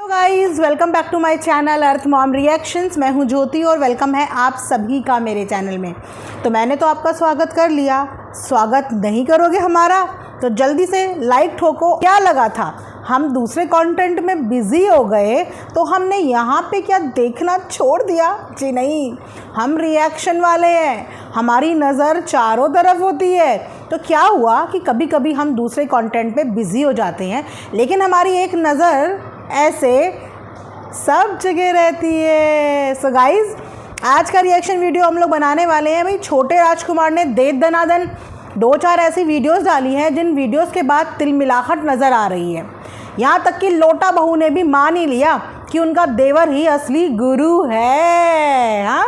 Guys, welcome back to my channel earth mom reactions. मैं हूं ज्योति और वेलकम है आप सभी का मेरे चैनल में। तो मैंने तो आपका स्वागत कर लिया, स्वागत नहीं करोगे हमारा तो जल्दी से लाइक ठोको। क्या लगा था हम दूसरे कंटेंट में बिज़ी हो गए तो हमने यहाँ पे क्या देखना छोड़ दिया? जी नहीं, हम रिएक्शन वाले हैं, हमारी नज़र चारों तरफ होती है। तो क्या हुआ कि कभी कभी हम दूसरे कंटेंट पे बिज़ी हो जाते हैं, लेकिन हमारी एक नज़र ऐसे सब जगह रहती है। सो गाइज़, आज का रिएक्शन वीडियो हम लोग बनाने वाले हैं। भाई, छोटे राजकुमार ने दे दनादन 2-4 ऐसी वीडियोस डाली हैं जिन वीडियोस के बाद तिलमिलाहट नज़र आ रही है। यहाँ तक कि लोटा बहू ने भी मान ही लिया कि उनका देवर ही असली गुरु है। हाँ,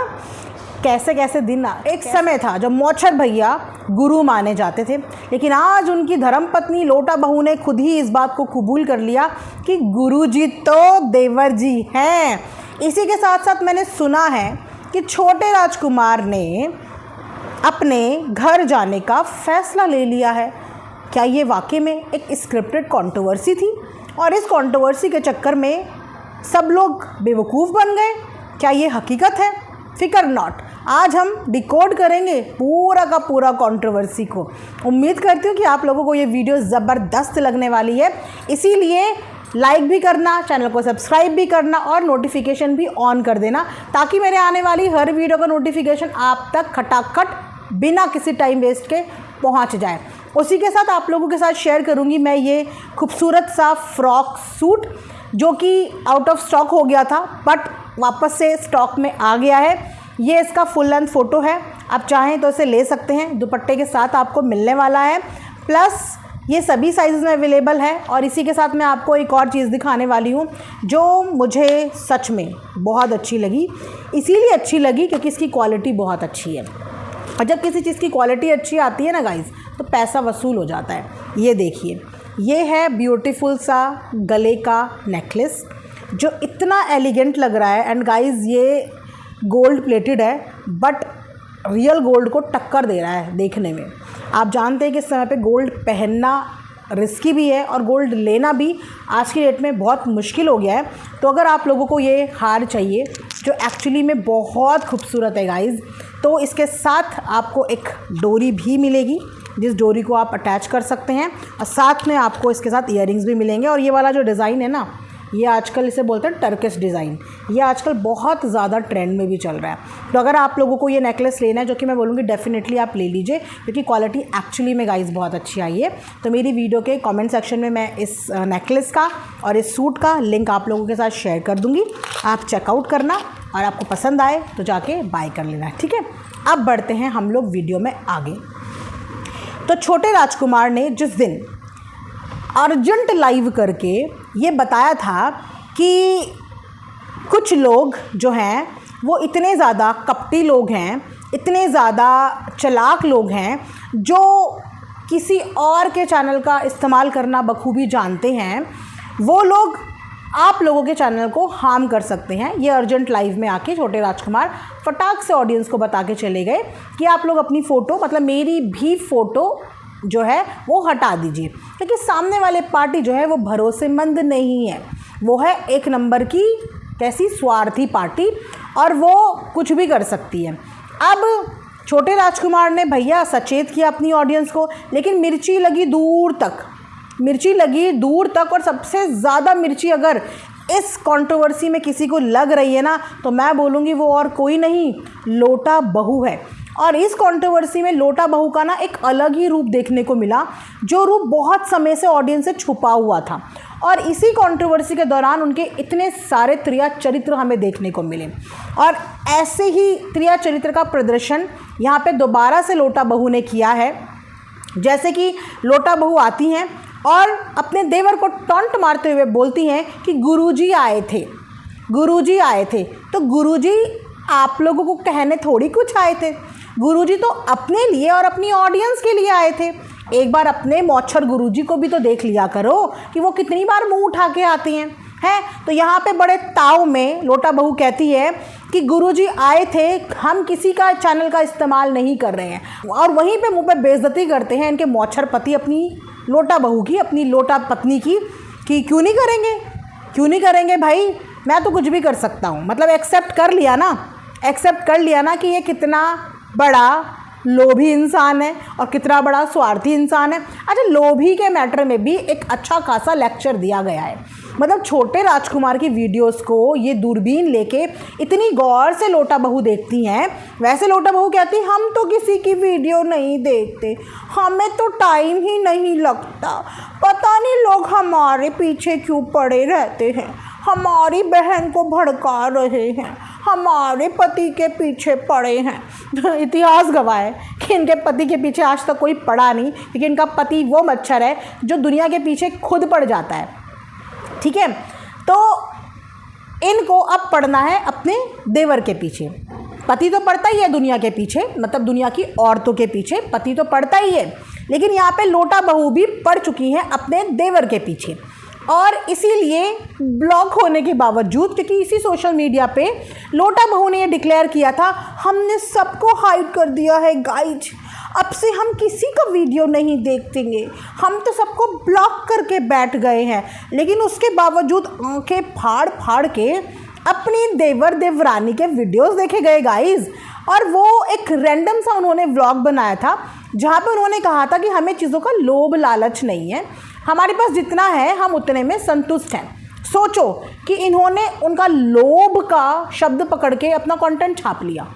कैसे कैसे दिन एक समय था जब मौछर भैया गुरु माने जाते थे, लेकिन आज उनकी धर्मपत्नी लोटा बहू ने खुद ही इस बात को कबूल कर लिया कि गुरुजी तो देवर जी हैं। इसी के साथ साथ मैंने सुना है कि छोटे राजकुमार ने अपने घर जाने का फैसला ले लिया है। क्या ये वाकई में एक स्क्रिप्टेड कंट्रोवर्सी थी और इस कंट्रोवर्सी के चक्कर में सब लोग बेवकूफ़ बन गए? क्या ये हकीकत है? फिकर नॉट, आज हम डिकोड करेंगे पूरा का पूरा कंट्रोवर्सी को। उम्मीद करती हूँ कि आप लोगों को ये वीडियो ज़बरदस्त लगने वाली है, इसीलिए लाइक भी करना, चैनल को सब्सक्राइब भी करना और नोटिफिकेशन भी ऑन कर देना, ताकि मेरे आने वाली हर वीडियो का नोटिफिकेशन आप तक खटाखट बिना किसी टाइम वेस्ट के पहुँच जाए। उसी के साथ आप लोगों के साथ शेयर करूँगी मैं ये खूबसूरत सा फ्रॉक सूट, जो कि आउट ऑफ स्टॉक हो गया था बट वापस से स्टॉक में आ गया है। ये इसका फुल लेंथ फ़ोटो है, आप चाहें तो इसे ले सकते हैं, दुपट्टे के साथ आपको मिलने वाला है। प्लस ये सभी साइज़ में अवेलेबल है। और इसी के साथ मैं आपको एक और चीज़ दिखाने वाली हूँ जो मुझे सच में बहुत अच्छी लगी। इसीलिए अच्छी लगी क्योंकि इसकी क्वालिटी बहुत अच्छी है, और जब किसी चीज़ की क्वालिटी अच्छी आती है ना गाइज़, तो पैसा वसूल हो जाता है। ये देखिए, ये है ब्यूटीफुल सा गले का नेकलेस जो इतना एलिगेंट लग रहा है। एंड गाइज़, ये गोल्ड प्लेटेड है बट रियल गोल्ड को टक्कर दे रहा है देखने में। आप जानते हैं कि इस समय पे गोल्ड पहनना रिस्की भी है और गोल्ड लेना भी आज की डेट में बहुत मुश्किल हो गया है। तो अगर आप लोगों को ये हार चाहिए जो एक्चुअली में बहुत खूबसूरत है गाइज़, तो इसके साथ आपको एक डोरी भी मिलेगी, जिस डोरी को आप अटैच कर सकते हैं, और साथ में आपको इसके साथ ईयरिंग्स भी मिलेंगे। और ये वाला जो डिज़ाइन है ना, ये आजकल इसे बोलते हैं टर्किश डिज़ाइन, ये आजकल बहुत ज़्यादा ट्रेंड में भी चल रहा है। तो अगर आप लोगों को ये नेकलेस लेना है, जो कि मैं बोलूँगी डेफिनेटली आप ले लीजिए, क्योंकि क्वालिटी एक्चुअली में गाइस बहुत अच्छी आई है। तो मेरी वीडियो के कमेंट सेक्शन में मैं इस नेकलेस का और इस सूट का लिंक आप लोगों के साथ शेयर कर दूँगी। आप चेकआउट करना और आपको पसंद आए तो जाके बाय कर लेना, ठीक है। अब बढ़ते हैं हम लोग वीडियो में आगे। तो छोटे राजकुमार ने जिस दिन अर्जेंट लाइव करके ये बताया था कि कुछ लोग जो हैं वो इतने ज़्यादा कपटी लोग हैं, इतने ज़्यादा चालाक लोग हैं, जो किसी और के चैनल का इस्तेमाल करना बखूबी जानते हैं, वो लोग आप लोगों के चैनल को हार्म कर सकते हैं। ये अर्जेंट लाइव में आके छोटे राजकुमार फटाक से ऑडियंस को बता के चले गए कि आप लोग अपनी फ़ोटो, मतलब मेरी भी फ़ोटो जो है वो हटा दीजिए, क्योंकि सामने वाले पार्टी जो है वो भरोसेमंद नहीं है। वो है एक नंबर की कैसी स्वार्थी पार्टी, और वो कुछ भी कर सकती है। अब छोटे राजकुमार ने भैया सचेत किया अपनी ऑडियंस को, लेकिन मिर्ची लगी दूर तक, मिर्ची लगी दूर तक। और सबसे ज़्यादा मिर्ची अगर इस कंट्रोवर्सी में किसी को लग रही है ना, तो मैं बोलूँगी वो और कोई नहीं, लोटा बहू है। और इस कंट्रोवर्सी में लोटा बहू का ना एक अलग ही रूप देखने को मिला, जो रूप बहुत समय से ऑडियंस से छुपा हुआ था। और इसी कंट्रोवर्सी के दौरान उनके इतने सारे त्रिया चरित्र हमें देखने को मिले, और ऐसे ही त्रिया चरित्र का प्रदर्शन यहाँ पे दोबारा से लोटा बहू ने किया है। जैसे कि लोटा बहू आती हैं और अपने देवर को टॉन्ट मारते हुए बोलती हैं कि गुरुजी आए थे, गुरुजी आए थे। तो गुरुजी आप लोगों को कहने थोड़ी कुछ आए थे, गुरुजी तो अपने लिए और अपनी ऑडियंस के लिए आए थे। एक बार अपने मौछर गुरुजी को भी तो देख लिया करो कि वो कितनी बार मुंह उठा के आती हैं। तो यहाँ पे बड़े ताव में लोटा बहू कहती है कि गुरुजी आए थे, हम किसी का चैनल का इस्तेमाल नहीं कर रहे हैं। और वहीं पे मुंह पे बेइज्जती करते हैं इनके मौछर पति अपनी लोटा बहू की, अपनी लोटा पत्नी की, कि क्यों नहीं करेंगे, क्यों नहीं करेंगे भाई, मैं तो कुछ भी कर सकता हूँ। मतलब एक्सेप्ट कर लिया ना कि ये कितना बड़ा लोभी इंसान है और कितना बड़ा स्वार्थी इंसान है। अच्छा, लोभी के मैटर में भी एक अच्छा खासा लेक्चर दिया गया है। मतलब छोटे राजकुमार की वीडियोस को ये दूरबीन लेके इतनी गौर से लोटा बहू देखती हैं। वैसे लोटा बहू कहती, हम तो किसी की वीडियो नहीं देखते, हमें तो टाइम ही नहीं लगता, पता नहीं लोग हमारे पीछे क्यों पड़े रहते हैं, हमारी बहन को भड़का रहे हैं, हमारे पति के पीछे पड़े हैं। इतिहास गवाह है कि इनके पति के पीछे आज तक कोई पड़ा नहीं, क्योंकि इनका पति वो मच्छर है जो दुनिया के पीछे खुद पड़ जाता है। ठीक है, तो इनको अब पड़ना है अपने देवर के पीछे। पति तो पड़ता ही है दुनिया के पीछे, मतलब दुनिया की औरतों के पीछे पति तो पड़ता ही है, लेकिन यहाँ पे लोटा बहू भी पड़ चुकी हैं अपने देवर के पीछे। और इसीलिए ब्लॉक होने के बावजूद, क्योंकि इसी सोशल मीडिया पे लोटा बहू ने ये डिक्लेयर किया था, हमने सबको हाइड कर दिया है गाइज, अब से हम किसी का वीडियो नहीं देखेंगे, हम तो सबको ब्लॉक करके बैठ गए हैं। लेकिन उसके बावजूद आंखें फाड़ फाड़ के अपनी देवर देवरानी के वीडियोस देखे गए गाइज। और वो एक रैंडम सा उन्होंने व्लॉग बनाया था जहाँ पे उन्होंने कहा था कि हमें चीज़ों का लोभ लालच नहीं है, हमारे पास जितना है हम उतने में संतुष्ट हैं। सोचो कि इन्होंने उनका लोभ का शब्द पकड़ के अपना कंटेंट छाप लिया।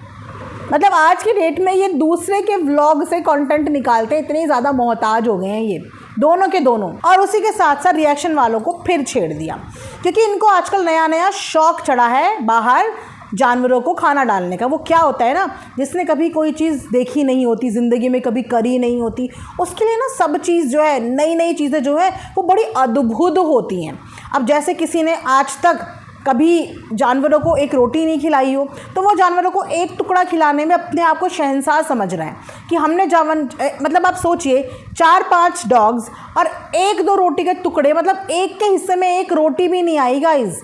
मतलब आज की डेट में ये दूसरे के व्लॉग से कंटेंट निकालते इतने ज़्यादा मोहताज हो गए हैं ये दोनों के दोनों। और उसी के साथ साथ रिएक्शन वालों को फिर छेड़ दिया, क्योंकि इनको आजकल नया नया शौक चढ़ा है बाहर जानवरों को खाना डालने का। वो क्या होता है ना, जिसने कभी कोई चीज़ देखी नहीं होती, ज़िंदगी में कभी करी नहीं होती, उसके लिए ना सब चीज़ जो है, नई नई चीज़ें जो है वो बड़ी अद्भुत होती हैं। अब जैसे किसी ने आज तक कभी जानवरों को एक रोटी नहीं खिलाई हो, तो वो जानवरों को एक टुकड़ा खिलाने में अपने आप को शहंशाह समझ रहा है कि हमने मतलब आप सोचिए 4-5 डॉग्स और 1-2 रोटी के टुकड़े, मतलब एक के हिस्से में एक रोटी भी नहीं आई गाइज,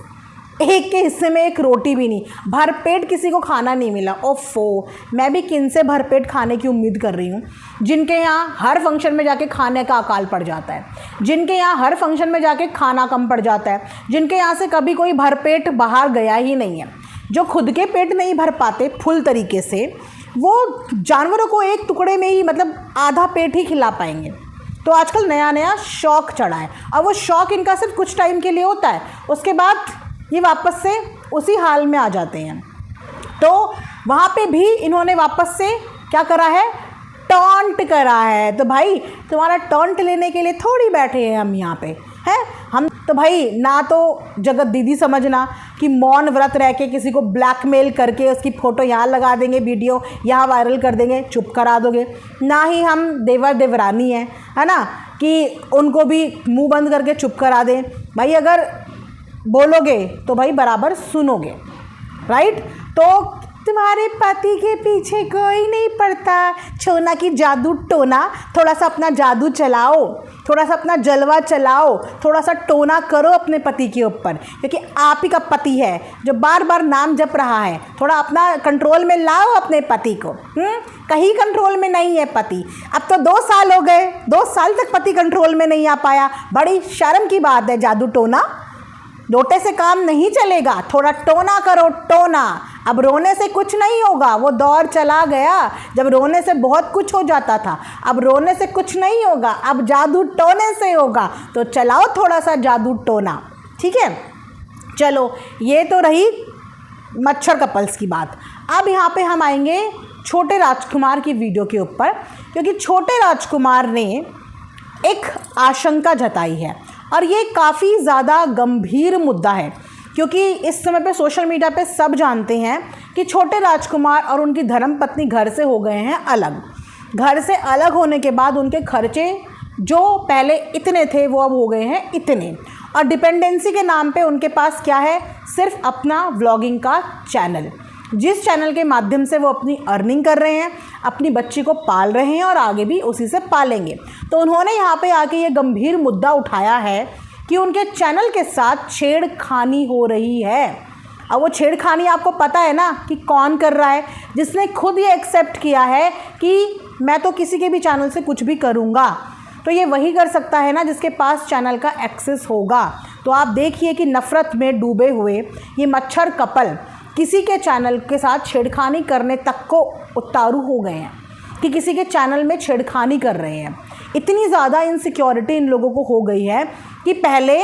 एक के हिस्से में एक रोटी भी नहीं, भरपेट किसी को खाना नहीं मिला। ओफो, मैं भी किन से भरपेट खाने की उम्मीद कर रही हूँ, जिनके यहाँ हर फंक्शन में जाके खाने का अकाल पड़ जाता है, जिनके यहाँ हर फंक्शन में जाके खाना कम पड़ जाता है, जिनके यहाँ से कभी कोई भरपेट बाहर गया ही नहीं है, जो खुद के पेट नहीं भर पाते फुल तरीके से, वो जानवरों को एक टुकड़े में ही मतलब आधा पेट ही खिला पाएंगे। तो आजकल नया नया शौक़ चढ़ा है, और वो शौक़ इनका सिर्फ कुछ टाइम के लिए होता है, उसके बाद ये वापस से उसी हाल में आ जाते हैं। तो वहाँ पे भी इन्होंने वापस से क्या करा है, टॉन्ट करा है। तो भाई तुम्हारा टॉन्ट लेने के लिए थोड़ी बैठे हैं हम यहाँ पे, हैं हम तो भाई ना तो जगत दीदी समझना कि मौन व्रत रह के किसी को ब्लैकमेल करके उसकी फ़ोटो यहाँ लगा देंगे, वीडियो यहाँ वायरल कर देंगे, चुप करा दोगे, ना ही हम देवर देवरानी हैं, है ना, कि उनको भी मुंह बंद करके चुप करा दें। भाई अगर बोलोगे तो भाई बराबर सुनोगे, राइट। तो तुम्हारे पति के पीछे कोई नहीं पड़ता, छोना की जादू टोना, थोड़ा सा अपना जादू चलाओ, थोड़ा सा अपना जलवा चलाओ, थोड़ा सा टोना करो अपने पति के ऊपर, क्योंकि आप ही का पति है जो बार बार नाम जप रहा है। थोड़ा अपना कंट्रोल में लाओ अपने पति को। कहीं कंट्रोल में नहीं है पति। अब तो 2 साल हो गए, 2 साल तक पति कंट्रोल में नहीं आ पाया, बड़ी शर्म की बात है। जादू टोना लोटे से काम नहीं चलेगा, थोड़ा टोना करो, टोना। अब रोने से कुछ नहीं होगा, वो दौर चला गया जब रोने से बहुत कुछ हो जाता था। अब रोने से कुछ नहीं होगा, अब जादू टोने से होगा। तो चलाओ थोड़ा सा जादू टोना, ठीक है। चलो, ये तो रही मच्छर कपल्स की बात। अब यहाँ पे हम आएंगे छोटे राजकुमार की वीडियो के ऊपर, क्योंकि छोटे राजकुमार ने एक आशंका जताई है और ये काफ़ी ज़्यादा गंभीर मुद्दा है, क्योंकि इस समय पे सोशल मीडिया पे सब जानते हैं कि छोटे राजकुमार और उनकी धर्मपत्नी घर से हो गए हैं अलग। घर से अलग होने के बाद उनके खर्चे जो पहले इतने थे वो अब हो गए हैं इतने, और डिपेंडेंसी के नाम पे उनके पास क्या है, सिर्फ अपना व्लॉगिंग का चैनल, जिस चैनल के माध्यम से वो अपनी अर्निंग कर रहे हैं, अपनी बच्ची को पाल रहे हैं और आगे भी उसी से पालेंगे। तो उन्होंने यहाँ पे आके ये गंभीर मुद्दा उठाया है कि उनके चैनल के साथ छेड़खानी हो रही है। अब वो छेड़खानी आपको पता है ना कि कौन कर रहा है, जिसने खुद ये एक्सेप्ट किया है कि मैं तो किसी के भी चैनल से कुछ भी करूँगा। तो ये वही कर सकता है ना जिसके पास चैनल का एक्सेस होगा। तो आप देखिए कि नफ़रत में डूबे हुए ये मच्छर कपल किसी के चैनल के साथ छेड़खानी करने तक को उतारू हो गए हैं कि किसी के चैनल में छेड़खानी कर रहे हैं। इतनी ज़्यादा इनसिक्योरिटी इन लोगों को हो गई है कि पहले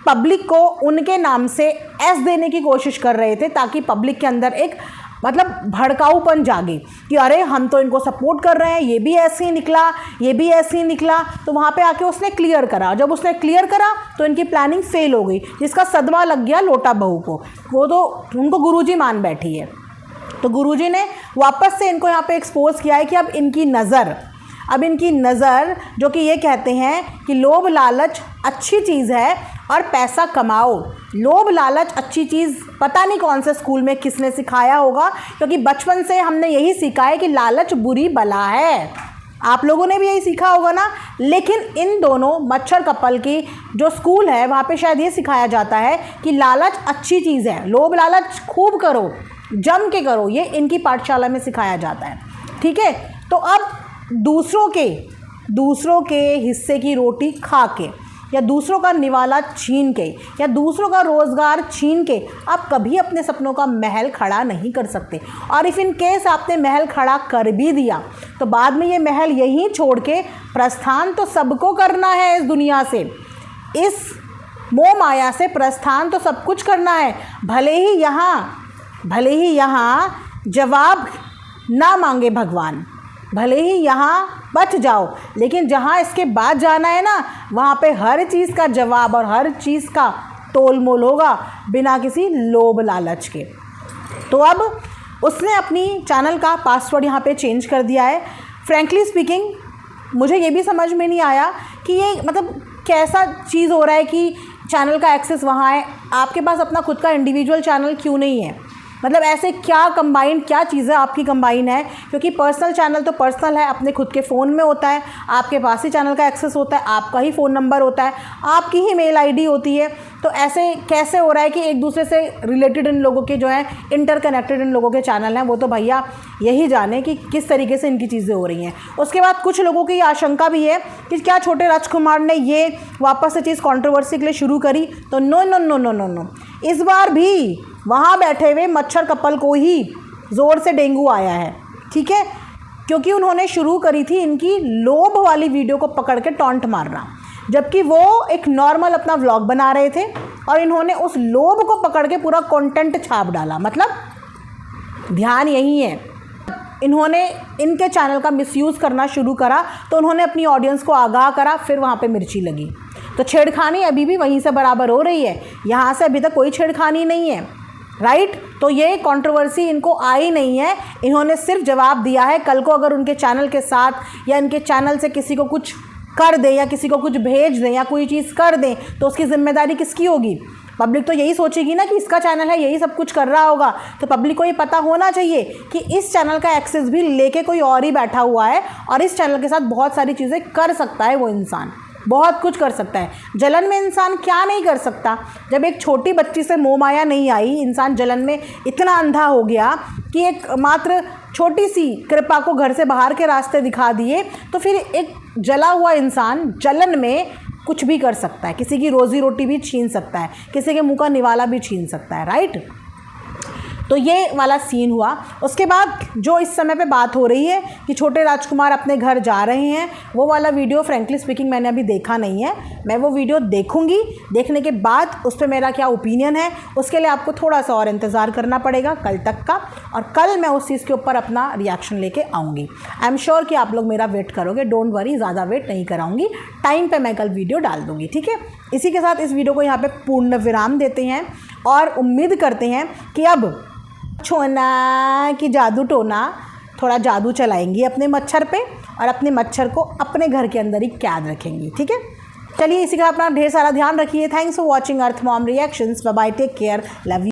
पब्लिक को उनके नाम से एस देने की कोशिश कर रहे थे ताकि पब्लिक के अंदर एक मतलब भड़काऊपन जागे कि अरे हम तो इनको सपोर्ट कर रहे हैं, ये भी ऐसे ही निकला, ये भी ऐसे ही निकला। तो वहाँ पे आके उसने क्लियर करा। जब उसने क्लियर करा तो इनकी प्लानिंग फेल हो गई, जिसका सदमा लग गया लोटा बहू को। वो तो उनको गुरुजी मान बैठी है। तो गुरुजी ने वापस से इनको यहाँ पे एक्सपोज किया है कि अब इनकी नज़र जो कि ये कहते हैं कि लोभ लालच अच्छी चीज़ है और पैसा कमाओ। लोभ लालच अच्छी चीज़ पता नहीं कौन से स्कूल में किसने सिखाया होगा, क्योंकि बचपन से हमने यही सीखा है कि लालच बुरी बला है। आप लोगों ने भी यही सीखा होगा ना। लेकिन इन दोनों मच्छर कपल की जो स्कूल है वहाँ पे शायद ये सिखाया जाता है कि लालच अच्छी चीज़ है, लोभ लालच खूब करो, जम के करो। ये इनकी पाठशाला में सिखाया जाता है, ठीक है। तो अब दूसरों के हिस्से की रोटी खा के या दूसरों का निवाला छीन के या दूसरों का रोज़गार छीन के आप कभी अपने सपनों का महल खड़ा नहीं कर सकते। और इफ़ इन केस आपने महल खड़ा कर भी दिया तो बाद में ये महल यहीं छोड़ के प्रस्थान तो सबको करना है। इस दुनिया से, इस मोह माया से प्रस्थान तो सब कुछ करना है। भले ही यहाँ जवाब ना मांगे भगवान, भले ही यहाँ बच जाओ, लेकिन जहाँ इसके बाद जाना है ना वहाँ पे हर चीज़ का जवाब और हर चीज़ का तोल मोल होगा बिना किसी लोभ लालच के। तो अब उसने अपनी चैनल का पासवर्ड यहाँ पे चेंज कर दिया है। फ्रैंकली स्पीकिंग मुझे ये भी समझ में नहीं आया कि ये मतलब कैसा चीज़ हो रहा है कि चैनल का एक्सेस वहाँ है, आपके पास अपना खुद का इंडिविजुअल चैनल क्यों नहीं है। मतलब ऐसे क्या चीज़ें आपकी कंबाइन है, क्योंकि पर्सनल चैनल तो पर्सनल है, अपने खुद के फ़ोन में होता है, आपके पास ही चैनल का एक्सेस होता है, आपका ही फ़ोन नंबर होता है, आपकी ही मेल आईडी होती है। तो ऐसे कैसे हो रहा है कि एक दूसरे से रिलेटेड इन लोगों के जो है इंटरकनेक्टेड इन लोगों के चैनल हैं, वो तो भैया यही जाने कि किस तरीके से इनकी चीज़ें हो रही हैं। उसके बाद कुछ लोगों की आशंका भी है कि क्या छोटे राजकुमार ने ये वापस से चीज़ कंट्रोवर्सी के लिए शुरू करी। तो नो, इस बार भी वहाँ बैठे हुए मच्छर कपल को ही ज़ोर से डेंगू आया है, ठीक है, क्योंकि उन्होंने शुरू करी थी इनकी लोभ वाली वीडियो को पकड़ के टॉन्ट मारना, जबकि वो एक नॉर्मल अपना व्लॉग बना रहे थे और इन्होंने उस लोभ को पकड़ के पूरा कंटेंट छाप डाला। मतलब ध्यान यही है, इन्होंने इनके चैनल का मिसयूज़ करना शुरू करा तो उन्होंने अपनी ऑडियंस को आगाह करा, फिर वहाँ पे मिर्ची लगी। तो छेड़खानी अभी भी वहीं से बराबर हो रही है, यहाँ से अभी तक कोई छेड़खानी नहीं है, राइट। तो ये कंट्रोवर्सी इनको आई नहीं है, इन्होंने सिर्फ जवाब दिया है। कल को अगर उनके चैनल के साथ या इनके चैनल से किसी को कुछ कर दें या किसी को कुछ भेज दें या कोई चीज़ कर दें तो उसकी जिम्मेदारी किसकी होगी। पब्लिक तो यही सोचेगी ना कि इसका चैनल है, यही सब कुछ कर रहा होगा। तो पब्लिक को ये पता होना चाहिए कि इस चैनल का एक्सेस भी लेके कोई और ही बैठा हुआ है और इस चैनल के साथ बहुत सारी चीज़ें कर सकता है। वो इंसान बहुत कुछ कर सकता है। जलन में इंसान क्या नहीं कर सकता। जब एक छोटी बच्ची से मोह माया नहीं आई, इंसान जलन में इतना अंधा हो गया कि एक मात्र छोटी सी कृपा को घर से बाहर के रास्ते दिखा दिए, तो फिर एक जला हुआ इंसान जलन में कुछ भी कर सकता है, किसी की रोज़ी रोटी भी छीन सकता है, किसी के मुंह का निवाला भी छीन सकता है, राइट। तो ये वाला सीन हुआ। उसके बाद जो इस समय पे बात हो रही है कि छोटे राजकुमार अपने घर जा रहे हैं, वो वाला वीडियो फ्रैंकली स्पीकिंग मैंने अभी देखा नहीं है। मैं वो वीडियो देखूंगी, देखने के बाद उस पर मेरा क्या ओपिनियन है उसके लिए आपको थोड़ा सा और इंतज़ार करना पड़ेगा कल तक का, और कल मैं उस चीज़ के ऊपर अपना रिएक्शन लेके आऊँगी। आई एम श्योर कि आप लोग मेरा वेट करोगे, डोंट वरी, ज़्यादा वेट नहीं कराऊँगी, टाइम पर मैं कल वीडियो डाल दूँगी, ठीक है। इसी के साथ इस वीडियो को यहाँ पर पूर्ण विराम देते हैं और उम्मीद करते हैं कि अब छोना कि जादू टोना थोड़ा जादू चलाएंगी अपने मच्छर पे और अपने मच्छर को अपने घर के अंदर ही कैद रखेंगी, ठीक है। चलिए इसी का अपना ढेर सारा ध्यान रखिए। Thanks for watching earth mom reactions. Bye bye, take care, love you.